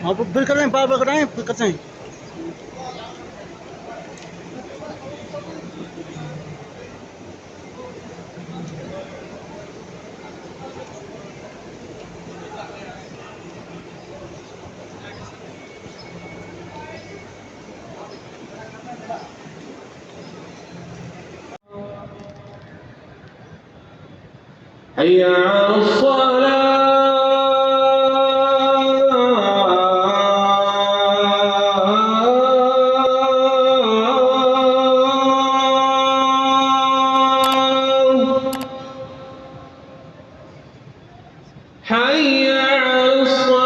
आप फिर करें बार बार कराएं फिर करते हैं। حي على الصلاة حي على الصلاة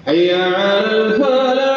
حي على الفلاح.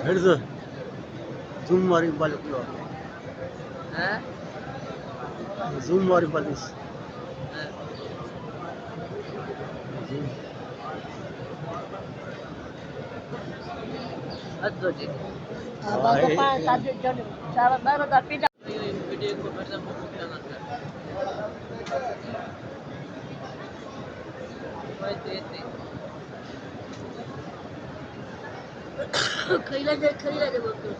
Nerede? Zoom var balik lo. Zoom var balik. Zoom. Aduh, baru pak tadi jadi cara baru tapi dah. Video ko bersama jangan kan. Kailan deh waktu.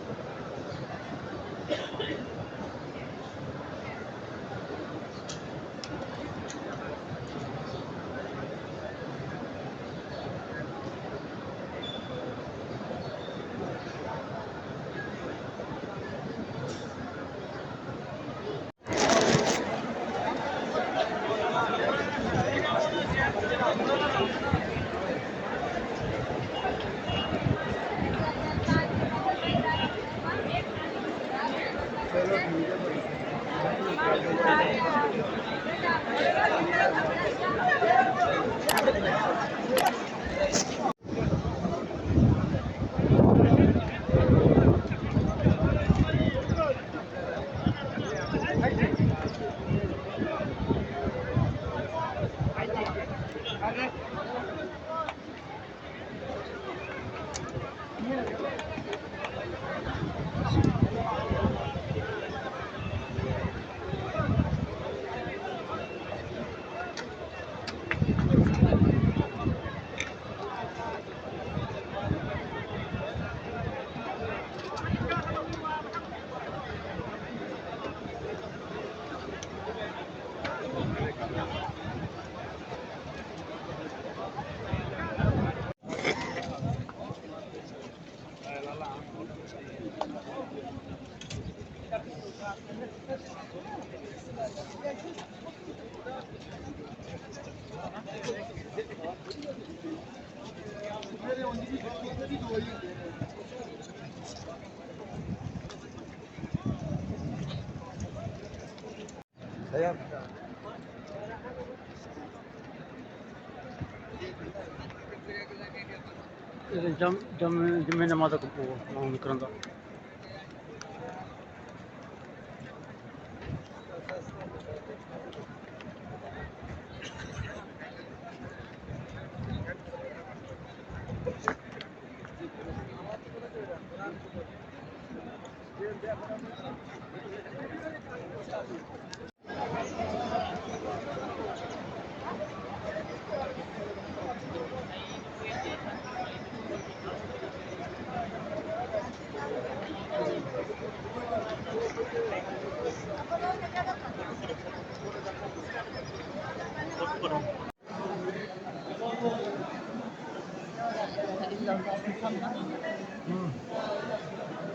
जम नमाज को मांग करंदा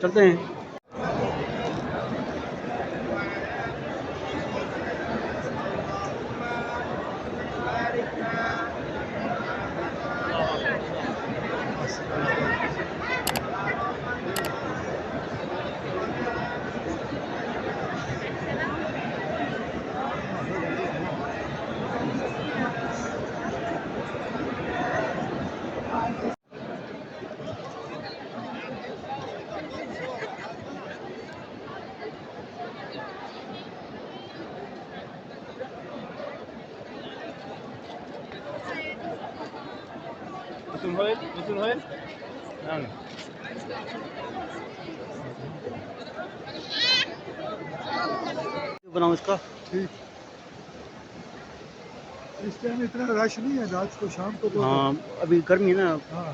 चलते हैं Guten Heul? Nein. बनाऊं इसका ठीक इस टाइम इतना रश नहीं है रात को शाम को बहुत हाँ अभी गर्मी है ना हाँ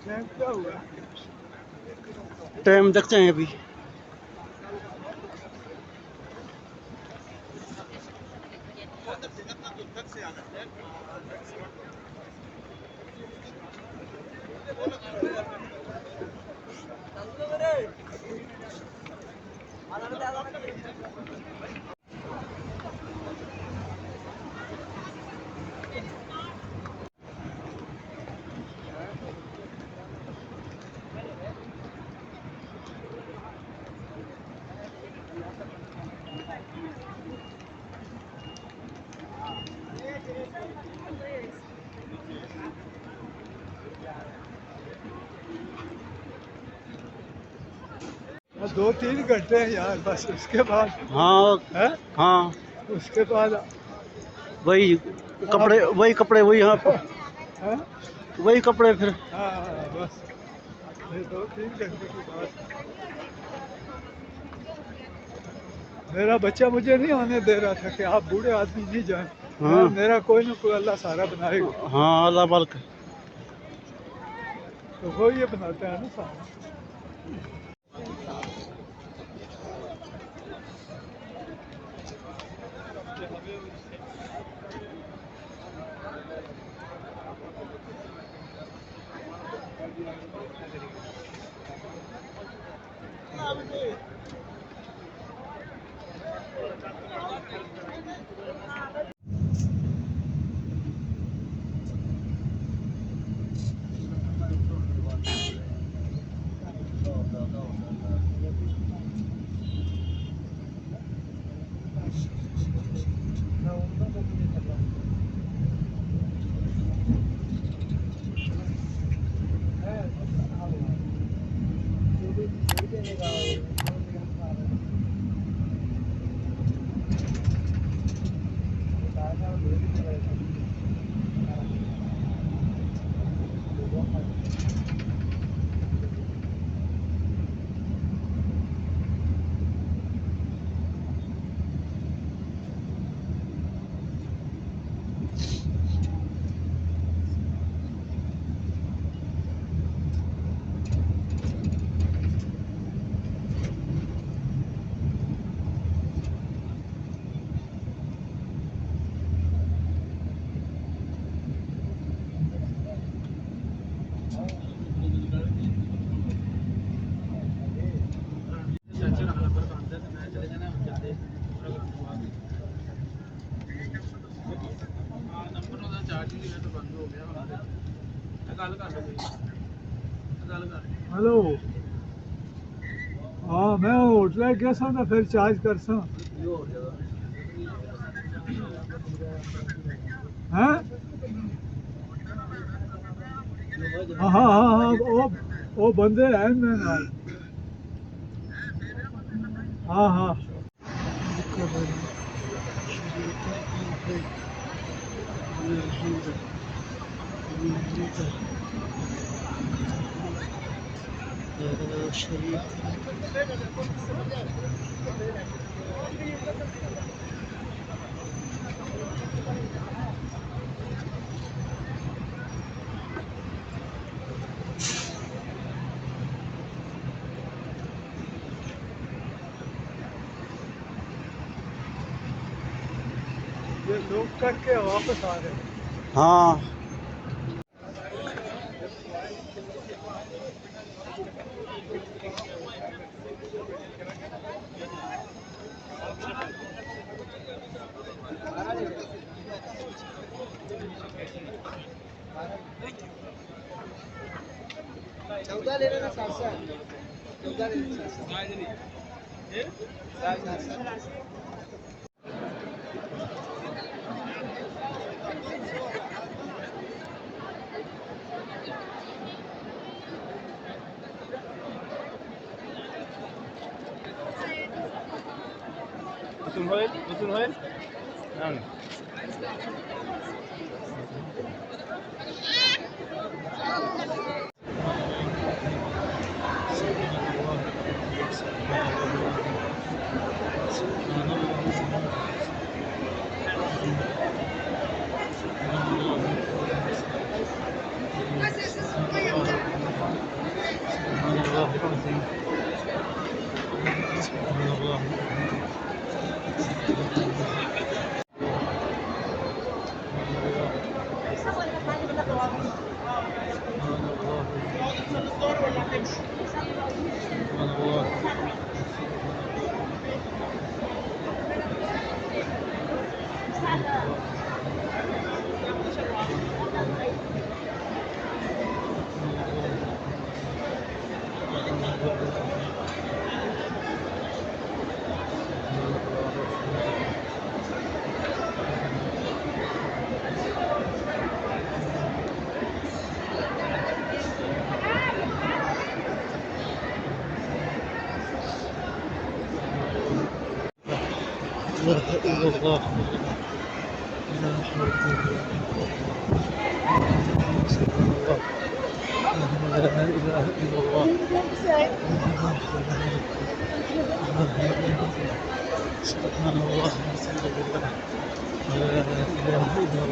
टाइम क्या हुआ टाइम देखते हैं अभी बस 2-3 घंटे हैं यार बस उसके बाद हाँ है हाँ उसके बाद वही कपड़े वही हाँ है वही कपड़े फिर हाँ बस ये 2-3 घंटे के बाद मेरा बच्चा मुझे नहीं आने दे रहा था कि आप बूढ़े आदमी नहीं जाए हाँ। मेरा कोई ना कोई अल्लाह सारा बनाएगा हाँ अल्लाह बालक तो वो ये बनाता है ना सारा हेलो हाँ मैं होटल गया सा ना फिर चार्ज कर सा हैं हाँ हाँ हाँ हाँ वो बंदे हैं मैं नाल हाँ हाँ ये लोग करके वापस आ रहे हैं हाँ নতুন হয়েল না না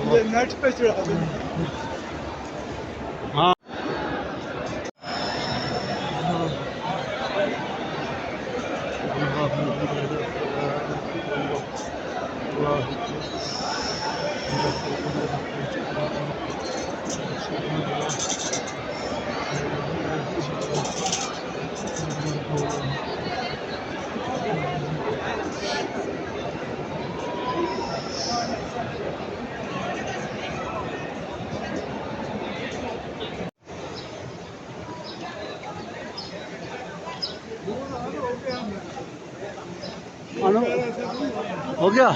ये नेट पे चढ़ा दो हाँ हो गया